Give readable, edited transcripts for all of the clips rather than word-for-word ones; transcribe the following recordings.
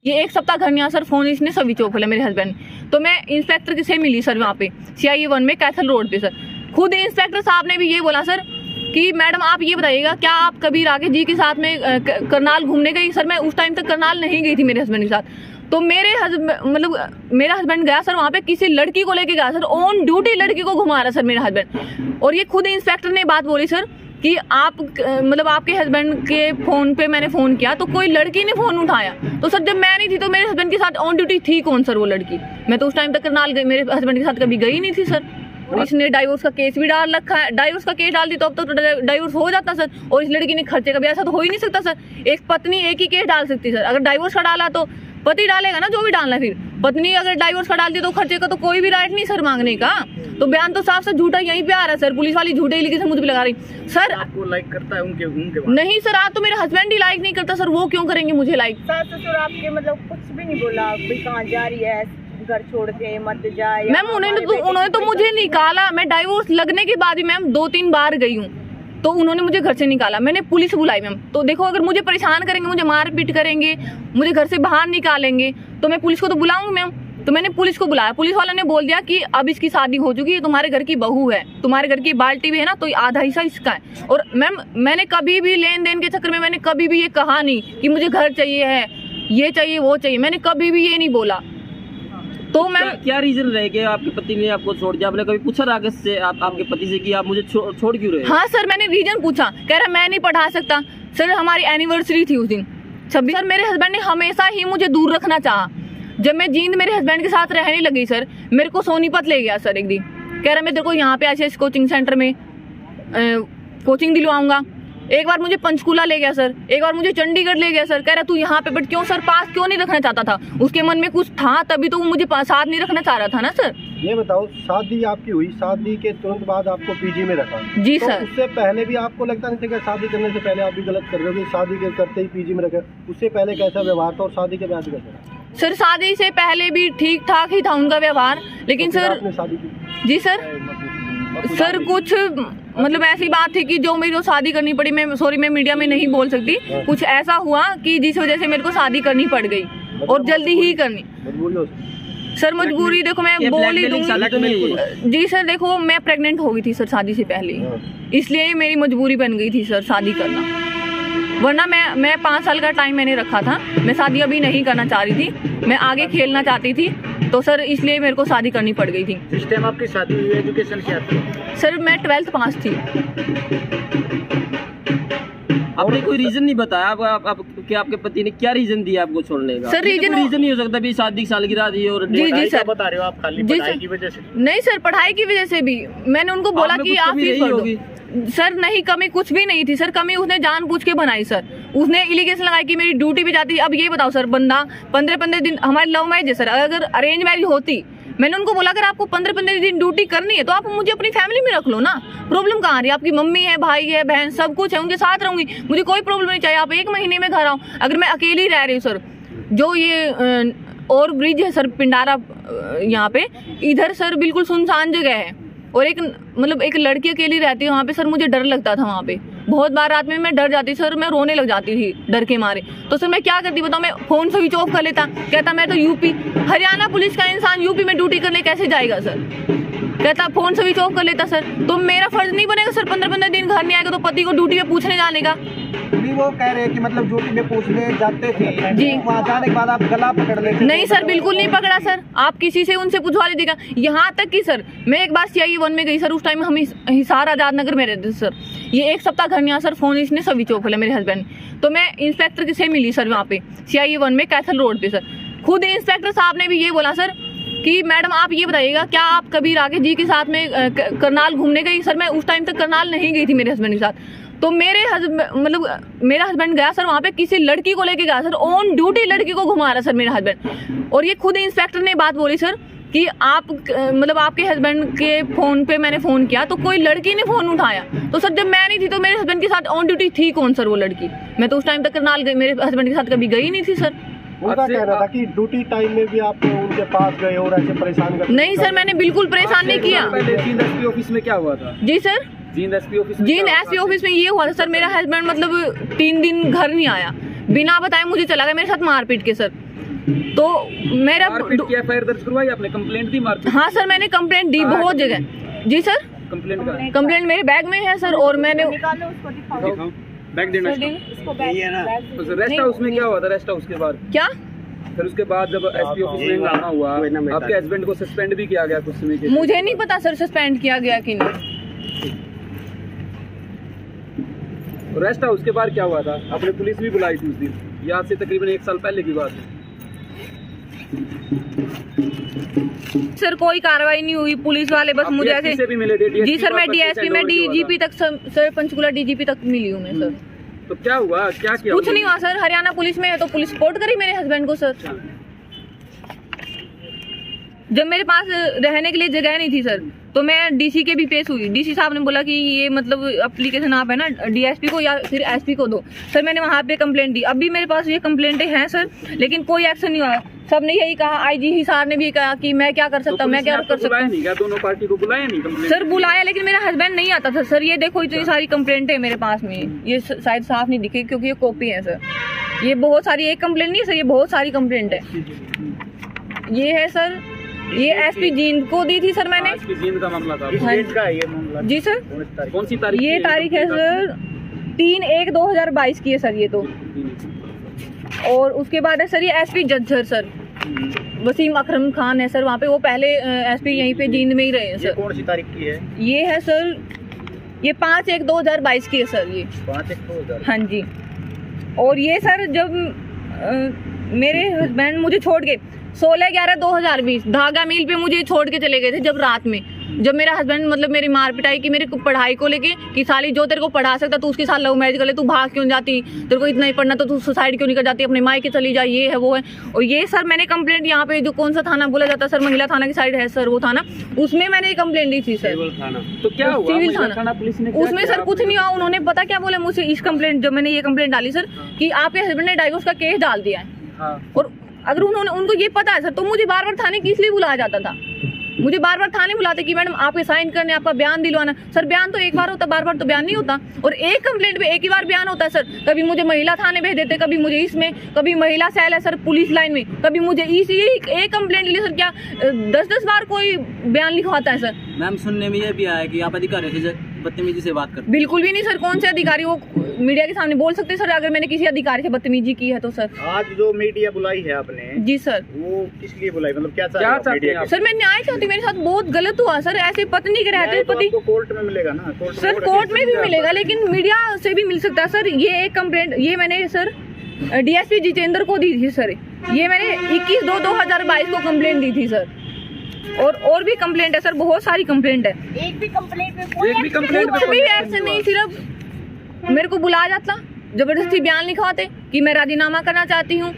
ये एक सप्ताह घर नहीं आया सर, फोन इसने स्विच ऑफ खोला मेरे हस्बैंड। तो मैं इंस्पेक्टर से मिली सर वहाँ पे CIE 1 में कैथल रोड पे सर। खुद इंस्पेक्टर साहब ने भी ये बोला सर कि मैडम आप ये बताइएगा क्या आप कभी राकेश जी के साथ में करनाल घूमने गई? सर मैं उस टाइम तक करनाल नहीं गई थी मेरे हस्बैंड के साथ। तो मेरा हस्बैंड गया सर वहाँ पे, किसी लड़की को लेके गया सर, ऑन ड्यूटी लड़की को घुमा रहा सर मेरा हस्बैंड। और ये खुद इंस्पेक्टर ने बात बोली सर कि आप आपके हस्बैंड के फोन पे मैंने फोन किया तो कोई लड़की ने फोन उठाया। तो सर जब मैं नहीं थी तो मेरे हस्बैंड के साथ ऑन ड्यूटी थी कौन सर वो लड़की? मैं तो उस टाइम तक करनाल मेरे हस्बैंड के साथ कभी गई नहीं थी सर। इसने डाइवोर्स का केस भी डाल रखा है, डाइवोर्स का केस डाल दी तो अब तो डाइवोर्स हो जाता सर। और इस लड़की ने खर्चे का भी ऐसा तो हो ही नहीं सकता सर। एक पत्नी एक ही केस डाल सकती सर। अगर डाइवोर्स का डाला तो पति डालेगा ना जो भी डालना, फिर पत्नी अगर डाइवोर्स का डालती तो खर्चे का तो कोई भी राइट नहीं सर मांगने का। तो बयान तो साफ से झूठा यहीं पे आ रहा है सर। पुलिस वाली झूठे लिखे से मुझ पे लगा रही सर। आपको लाइक करता है उनके नहीं सर, आप तो मेरे हस्बैंड ही लाइक नहीं करता सर, वो क्यों करेंगे मुझे लाइक? सास ससुर आपके कुछ भी नहीं बोला भाई कहाँ जा रही है, घर छोड़ के मत जाए? मैम उन्होंने तो मुझे निकाला। मैं डाइवोर्स लगने के बाद भी मैम 2-3 बार गई हूँ तो उन्होंने मुझे घर से निकाला। मैंने पुलिस बुलाई मैम। तो देखो अगर मुझे परेशान करेंगे, मुझे मारपीट करेंगे, मुझे घर से बाहर निकालेंगे तो मैं पुलिस को तो बुलाऊंगी मैम। तो मैंने पुलिस को बुलाया, पुलिस वाला ने बोल दिया कि अब इसकी शादी हो चुकी है, तुम्हारे घर की बहू है, तुम्हारे घर की बाल्टी भी है ना तो आधा हिस्सा इसका है। और मैम मैंने कभी भी लेन देन के चक्कर में मैंने कभी भी ये कहा नहीं कि मुझे घर चाहिए है, ये चाहिए वो चाहिए, मैंने कभी भी ये नहीं बोला। तो मैम क्या रीजन रहे कि आपके पति ने आपको छोड़ दिया? आपने कभी पूछा राकेश से आपके पति से कि आप मुझे छोड़ क्यों रहे? हाँ सर मैंने रीजन पूछा, कह रहा मैं नहीं पढ़ा सकता। सर हमारी एनिवर्सरी थी उस दिन 26। सर मेरे हस्बैंड ने हमेशा ही मुझे दूर रखना चाहा। जब मैं जींद मेरे हस्बैंड के साथ रहने लगी सर, मेरे को सोनीपत ले गया सर एक दिन। कह रहा मैं तेरे को यहाँ पे ऐसे कोचिंग सेंटर में कोचिंग दिलवाऊंगा। एक बार मुझे पंचकूला ले गया सर, एक बार मुझे चंडीगढ़ ले गया सर। कह रहा तू यहाँ पे, बट क्यों सर पास क्यों नहीं रखना चाहता था? उसके मन में कुछ था तभी तो वो मुझे साथ नहीं रखना चाह रहा था ना सर। ये बताओ शादी आपकी हुई, शादी के तुरंत बाद आपको पीजी में रखा? जी तो सर। उससे पहले भी आपको लगता नहीं था कि शादी करने से पहले आप भी गलत कर रहे हो? शादी के करते ही पीजी में रखे, उससे पहले कैसा व्यवहार था और शादी के बाद कैसा? सर शादी से पहले भी ठीक ठाक ही था उनका व्यवहार, लेकिन तो सर आपने शादी की? जी सर कुछ ऐसी बात थी कि जो मेरे को शादी करनी पड़ी। मैं मीडिया में नहीं बोल सकती। कुछ ऐसा हुआ कि जिस वजह से मेरे को शादी करनी पड़ गई और जल्दी ही करनी। सर मजबूरी देखो मैं बोल ही दूंगी। जी सर देखो मैं प्रेग्नेंट हो गई थी सर शादी से पहले, इसलिए मेरी मजबूरी बन गई थी सर शादी करना। वरना मैं 5 साल का टाइम मैंने रखा था। मैं शादी अभी नहीं करना चाह रही थी, मैं आगे खेलना चाहती थी। तो सर इसलिए मेरे को शादी करनी पड़ गई थी। जिस टाइम आपकी शादी हुई एजुकेशन क्या था? सर मैं 12th पास थी। आपने कोई रीजन नहीं बताया आप कि आपके पति ने क्या रीजन दिया आपको छोड़ने का? सर रीजन नहीं हो सकता भी शादी की सालगिरह दी और जी सर बता रहे हो आप खाली पढ़ाई की वजह से? नहीं सर पढ़ाई की वजह से भी मैंने उनको बोला कि आप फीस भर दो। सर नहीं कमी कुछ भी नहीं थी सर, कमी उसने जानबूझ के बनाई सर। उसने एलिगेशन लगाई कि मेरी ड्यूटी पे जाती है। अब ये बताओ सर बंदा 15-15 दिन, हमारी लव मैरिज है सर, अगर अरेंज मैरिज होती मैंने उनको बोला अगर आपको 15-15 दिन ड्यूटी करनी है तो आप मुझे अपनी फैमिली में रख लो ना, प्रॉब्लम कहाँ आ रही है? आपकी मम्मी है, भाई है, बहन सब कुछ है, उनके साथ रहूंगी, मुझे कोई प्रॉब्लम नहीं चाहिए। आप 1 महीने में घर आओ। अगर मैं अकेली रह रही हूँ सर, जो ये और ब्रिज है सर पिंडारा यहाँ पे, इधर सर बिल्कुल सुनसान जगह है और एक लड़की अकेली रहती है वहाँ पे सर। मुझे डर लगता था वहाँ पे, बहुत बार रात में मैं डर जाती सर, मैं रोने लग जाती थी डर के मारे। तो सर मैं क्या करती बताओ, मैं फोन स्विच ऑफ कर लेता। कहता मैं तो यूपी हरियाणा पुलिस का इंसान यूपी में ड्यूटी करने कैसे जाएगा सर? कहता फोन स्विच ऑफ कर लेता सर। तो मेरा फर्ज नहीं बनेगा सर 15-15 दिन घर नहीं आएगा तो पति को ड्यूटी पे पूछने जाने का? वो कह रहे हैं कि ड्यूटी में पूछने जाते थे जी, वहाँ जाने के बाद आप गला पकड़ लेते? नहीं सर बिल्कुल नहीं पकड़ा सर, आप किसी से उनसे पूछवा लीजिएगा। यहाँ तक कि सर मैं एक बार CIE 1 में गई सर, उस टाइम हम हिसार आजाद नगर में रहते थे सर। ये एक सप्ताह घर नहीं आया सर, फोन इसने स्विच ऑफ खोला मेरे हस्बैंड। तो मैं इंस्पेक्टर से मिली सर वहाँ पे CIE 1 में कैथल रोड पे सर। खुद इंस्पेक्टर साहब ने भी ये बोला सर कि मैडम आप ये बताइएगा क्या आप कभी राकेश जी के साथ में करनाल घूमने गई? सर मैं उस टाइम तक करनाल नहीं गई थी मेरे हस्बैंड के साथ। तो मेरा हस्बैंड गया सर वहाँ पे, किसी लड़की को लेके गया सर, ऑन ड्यूटी लड़की को घुमा रहा सर मेरा हस्बैंड। और ये खुद इंस्पेक्टर ने बात बोली सर कि आप आपके हस्बैंड के फोन पे मैंने फोन किया तो कोई लड़की ने फोन उठाया। तो सर जब मैं नहीं थी तो मेरे हस्बैंड के साथ ऑन ड्यूटी थी कौन सर वो लड़की? मैं तो उस टाइम तक करनाल मेरे हस्बैंड के साथ कभी गई नहीं थी सर। उनका कहना था कि ड्यूटी टाइम में भी आप उनके पास गए और ऐसे परेशान कर? नहीं सर मैंने बिल्कुल परेशान नहीं किया। जींद SP ऑफिस में क्या हुआ था? जी सर जींद SP ऑफिस में ये हुआ था सर, मेरा हस्बैंड 3 दिन घर नहीं आया, बिना बताए मुझे चला गया मेरे साथ मारपीट के सर। तो मेरा की एफआईआर दर्ज करवाई आपने, कंप्लेंट दी मारपीट? हाँ सर, मैंने कंप्लेंट दी बहुत जगह। जी सर, कंप्लेंट का कंप्लेंट मेरे बैग में है सर, और मैंने निकालो उसको, दिखाओ बैग देना। उसको बैग रेस्ट हाउस में क्या हुआ था? रेस्ट हाउस के बाद क्या, फिर उसके बाद जब एसपी ऑफिस में हंगामा हुआ, आपके हस्बैंड को सस्पेंड भी किया गया कुछ समय के लिए। मुझे नहीं पता सर सस्पेंड किया गया कि नहीं। रेस्ट हाउस के बाद क्या हुआ था? आपने पुलिस भी बुलाई थी उस दिन, ये आज से तकरीबन 1 साल पहले की बात है। सर कोई कार्रवाई नहीं हुई, पुलिस वाले बस मुझे ऐसे। से भी मिले थे? जी सर, मैं डीएसपी में डीजीपी तक सर पंचकुला डीजीपी तक मिली हूँ मैं सर। तो क्या हुआ, क्या किया? कुछ नहीं हुआ सर, हरियाणा पुलिस में है तो पुलिस रिपोर्ट करी मेरे हस्बैंड को सर। जब मेरे पास रहने के लिए जगह नहीं थी सर, तो मैं डीसी के भी पेश हुई। डीसी साहब ने बोला कि ये मतलब एप्लीकेशन आप है ना डीएसपी को या फिर एसपी को दो। सर मैंने वहाँ पे कंप्लेंट दी, अभी मेरे पास ये कंप्लेंटें हैं सर, लेकिन कोई एक्शन नहीं हुआ। सबने यही कहा, आईजी साहब ने भी कहा कि मैं क्या कर सकता हूँ, मैं क्या कर सकता हूँ। दोनों पार्टी को बुलाया नहीं कंप्लेंट? सर बुलाया, लेकिन मेरा हस्बैंड नहीं आता था सर। ये देखो इतनी सारी कंप्लेंट है मेरे पास में, ये शायद साफ नहीं दिखे क्योंकि ये कॉपी है सर। ये बहुत सारी, एक कंप्लेंट नहीं है सर, ये बहुत सारी कंप्लेंट है। ये है सर, ये एसपी जींद को दी थी सर मैंने। एसपी जींद का मामला था? का है ये मामला? जी सर। कौन सी तारीख? ये तारीख है सर 3/1/2022 की है सर ये तो। और उसके बाद है सर ये एसपी जज्जर सर वसीम अकरम खान है सर, वहाँ पे वो पहले एसपी यहीं पे जींद में ही रहे हैं सर। कौन सी तारीख की है? ये है सर, ये 5/1/2022 की है सर ये। 5/1/2022? हाँ जी। और ये सर जब मेरे हस्बैंड मुझे छोड़ के 16/11/2020 धागा मिल पे मुझे छोड़ के चले गए थे, जब रात में, जब मेरा हस्बैंड मतलब मेरी मार पिटाई की मेरी पढ़ाई को लेके कि साली जो तेरे को पढ़ा सकता तू उसके साथ लव मैरिज कर ले, तू भाग क्यों जाती, तेरे को इतना ही पढ़ना तो तू सुसाइड क्यों नहीं कर जाती, अपने मायके चली जा, ये है वो है। और ये सर मैंने कंप्लेंट यहाँ पे जो कौन सा थाना बोला जाता है सर, महिला थाना की साइड है सर वो थाना, उसमें मैंने कंप्लेंट दी थी सर। तो क्या हुआ? सिविल थाना पुलिस ने उसमें सर कुछ नहीं हुआ। उन्होंने पता क्या बोला मुझसे, इस कंप्लेंट जब मैंने ये कंप्लेंट डाली सर कि आपके हस्बैंड ने डाइवोर्स का केस डाल दिया है, और अगर उनको ये पता है सर तो मुझे बार बार थाने किस लिए बुलाया जाता था, मुझे बार बार थाने बुलाते कि मैडम आपके साइन करने, आपका बयान दिलवाना। सर बयान तो एक बार होता, बार बार तो बयान नहीं होता। और एक कंप्लेंट पे एक ही बार बयान होता है सर। कभी मुझे महिला थाने भेज देते, कभी मुझे इसमें, कभी महिला सेल है सर पुलिस लाइन में, कभी मुझे एक कंप्लेंट के लिए सर क्या 10-10 बार कोई बयान लिखवाता है सर। मैम सुनने में ये भी आया कि आप अधिकारी से बदतमीजी से बात करते? बिल्कुल भी नहीं सर, कौन से अधिकारी वो मीडिया के सामने बोल सकते सर अगर मैंने किसी अधिकारी से बदतमीजी की है तो सर। आज जो मीडिया बुलाई है आपने? जी सर। वो किस लिए बुलाई, मतलब क्या चाहते हैं? सर मैं न्याय चाहती, मेरे साथ बहुत गलत हुआ सर, ऐसे पत्नी के रहते पति कोर्ट में मिलेगा ना? सर कोर्ट में भी मिलेगा, लेकिन मीडिया से भी मिल सकता है सर। ये एक कंप्लेंट ये मैंने सर डीएसपी जितेंद्र को दी थी सर, ये मैंने 21/2/2022 को कंप्लेंट दी थी सर। और भी कंप्लेंट है सर, बहुत सारी कंप्लेंट है। एक भी कंप्लेंट में कोई कुछ भी ऐसे नहीं, सिर्फ मेरे को बुलाया जाता, जबरदस्ती बयान लिखवाते कि मैं राजीनामा करना चाहती हूँ।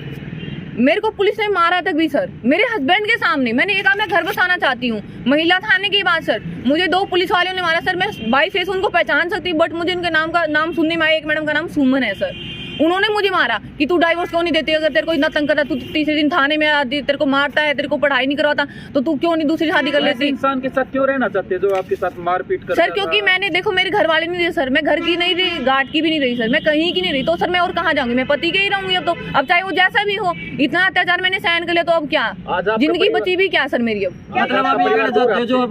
मेरे को पुलिस ने मारा तक भी सर, मेरे हस्बैंड के सामने। मैंने ये कहा मैं घर बसाना चाहती हूँ, महिला थाने की बात सर, मुझे 2 पुलिस वालों ने मारा सर। मैं बाई फेस उनको पहचान सकती, बट मुझे उनके नाम सुनने में आया। एक मैडम का नाम सुमन है सर, उन्होंने मुझे मारा कि तू डाइवोर्स क्यों नहीं देती, अगर तेरे को इतना तंग करता, तू तीसरे दिन थाने में आती, तेरे को मारता है, तेरे को पढ़ाई नहीं करवाता, तो तू क्यों नहीं दूसरी शादी कर लेती। इंसान के साथ क्यों रहना चाहते जो आपके साथ मारपीट करता सर? क्योंकि मैंने देखो मेरे घर वाले नहीं रहे सर, मैं घर की नहीं रही, घाट की भी नहीं रही सर, मैं कहीं की नहीं रही, तो सर मैं और कहाँ जाऊंगी, मैं पति के ही रहूंगी अब तो। अब चाहे वो जैसा भी हो, इतना अत्याचार मैंने सहन कर लिया, तो अब क्या जिंदगी बची भी क्या सर मेरी अब? मतलब आप ये कहना चाहते हो जो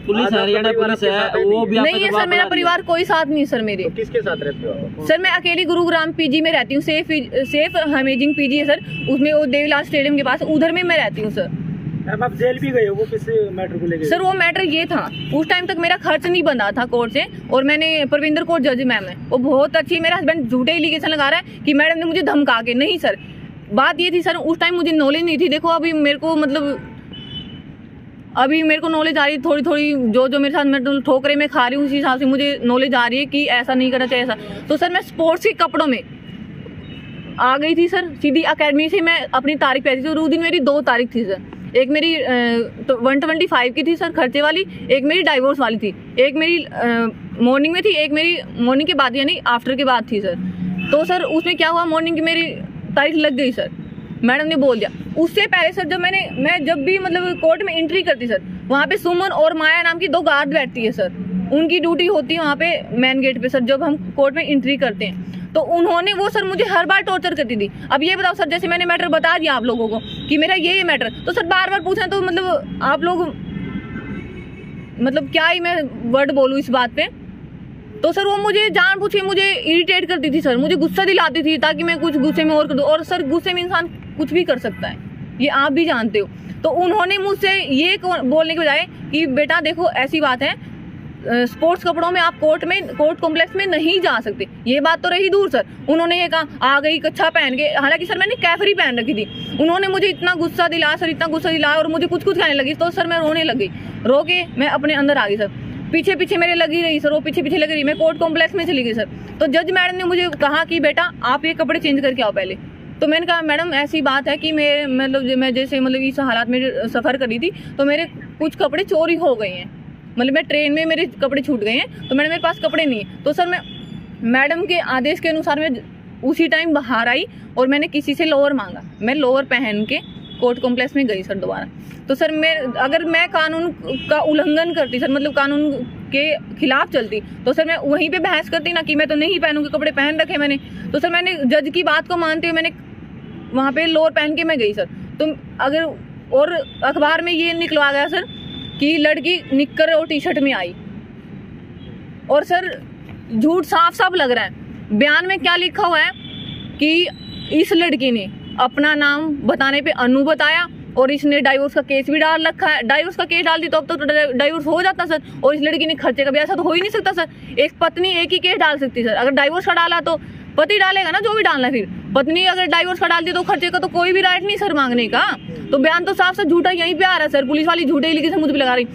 पुलिस है, हरियाणा पुलिस है, वो भी नहीं है सर, मेरा परिवार कोई साथ नहीं सर मेरे। किसके साथ रहते हो? सर मैं अकेली गुरुग्राम पीजी में रहती हूँ, सेफ अमेजिंग पीजी है सर, उसमें वो देवीलाल स्टेडियम के पास, उधर में मैं रहती हूँ सर। आप जेल भी गए हो, वो किस मैटर को लेकर? सर वो मैटर ये था, उस टाइम तक मेरा खर्च नहीं बंधा था कोर्ट से, और मैंने परविंदर कौर जज मैम है, वो बहुत अच्छी, मेरा हस्बैंड झूठे एलिगेशन लगा रहा है कि मैडम ने मुझे धमका के। नहीं सर, बात ये थी सर, उस टाइम मुझे नॉलेज नहीं थी। देखो अभी मेरे को मतलब अभी मेरे को नॉलेज आ रही है थोड़ी थोड़ी, जो मेरे साथ मैं ठोकरे में खा रही हूँ उसी हिसाब से मुझे नॉलेज आ रही है कि ऐसा नहीं करना चाहिए ऐसा। तो सर मैं स्पोर्ट्स के कपड़ों में आ गई थी सर, सीधी अकेडमी से मैं अपनी तारीख पे थी। तो उस दिन मेरी 2 तारीख थी सर, एक मेरी 125 की थी सर खर्चे वाली, एक मेरी डाइवोर्स वाली थी, एक मेरी मॉर्निंग में थी, एक मेरी मॉर्निंग के बाद यानी आफ्टर के बाद थी सर। तो सर उसमें क्या हुआ, मॉर्निंग की मेरी तारीख लग गई सर, मैडम ने बोल दिया। उससे पहले सर मैं जब भी मतलब कोर्ट में एंट्री करती सर, वहाँ पे सुमन और माया नाम की 2 गार्ड बैठती है सर, उनकी ड्यूटी होती है वहाँ पे मेन गेट पे सर, जब हम कोर्ट में एंट्री करते हैं। तो उन्होंने वो सर मुझे हर बार टॉर्चर करती थी। अब ये बताओ सर, जैसे मैंने मैटर बता दिया आप लोगों को कि मेरा ये मैटर, तो सर बार बार पूछें तो मतलब आप लोग मतलब क्या ही मैं वर्ड बोलूँ इस बात पे। तो सर वो मुझे जानबूझ के मुझे इरिटेट करती थी सर, मुझे गुस्सा दिलाती थी ताकि मैं कुछ गुस्से में और कर दूँ। और सर गुस्से में इंसान कुछ भी कर सकता है, ये आप भी जानते हो। तो उन्होंने मुझसे ये बोलने के बजाय कि बेटा देखो ऐसी बात है, स्पोर्ट्स कपड़ों में आप कोर्ट कॉम्प्लेक्स में नहीं जा सकते। ये बात तो रही दूर सर, उन्होंने ये कहा आ गई कच्छा पहन के, हालांकि सर मैंने कैफरी पहन रखी थी। उन्होंने मुझे इतना गुस्सा दिलाया सर, इतना गुस्सा दिलाया और मुझे कुछ कहने लगी। तो सर मैं रोने लग गई, रो के मैं अपने अंदर आ गई सर। पीछे पीछे मेरे लगी रही सर, वो पीछे पीछे लगी रही, मैं कोर्ट कॉम्प्लेक्स में चली गई सर। तो जज मैडम ने मुझे कहा कि बेटा आप ये कपड़े चेंज करके आओ पहले। तो मैंने कहा मैडम ऐसी बात है कि मैं जैसे इस हालात में सफ़र करी थी तो मेरे कुछ कपड़े चोरी हो गए हैं, मतलब मैं ट्रेन में मेरे कपड़े छूट गए हैं, तो मेरे पास कपड़े नहीं है। तो सर मैं मैडम के आदेश के अनुसार मैं उसी टाइम बाहर आई और मैंने किसी से लोअर मांगा, मैं लोअर पहन के कोर्ट कॉम्प्लेक्स में गई सर दोबारा। तो सर अगर मैं कानून का उल्लंघन करती सर, मतलब कानून के खिलाफ चलती, तो सर मैं वहीं पे बहस करती ना कि मैं तो नहीं पहनूंगी, कपड़े पहन रखे मैंने। तो सर मैंने जज की बात को मानते हुए मैंने वहाँ पे लोअर पहन के मैं गई सर। तो अगर और अखबार में ये निकलवा गया सर कि लड़की निक्कर और टी शर्ट में आई, और सर झूठ साफ साफ लग रहा है। बयान में क्या लिखा हुआ है कि इस लड़की ने अपना नाम बताने पे अनु बताया और इसने डाइवोर्स का केस भी डाल रखा है। डाइवोर्स का केस डाल दी तो अब तो डाइवोर्स हो जाता सर, और इस लड़की ने खर्चे का भी, ऐसा तो हो ही नहीं सकता सर। एक पत्नी एक ही केस डाल सकती सर, अगर डाइवोर्स का डाला तो पति डालेगा ना जो भी डालना है, फिर पत्नी अगर डाइवोर्स का डालती तो खर्चे का तो कोई भी राइट नहीं सर मांगने का। तो बयान तो साफ साफ झूठा यहीं पे आ रहा है सर, पुलिस वाली झूठे ही लिखी से मुझ पे लगा रही।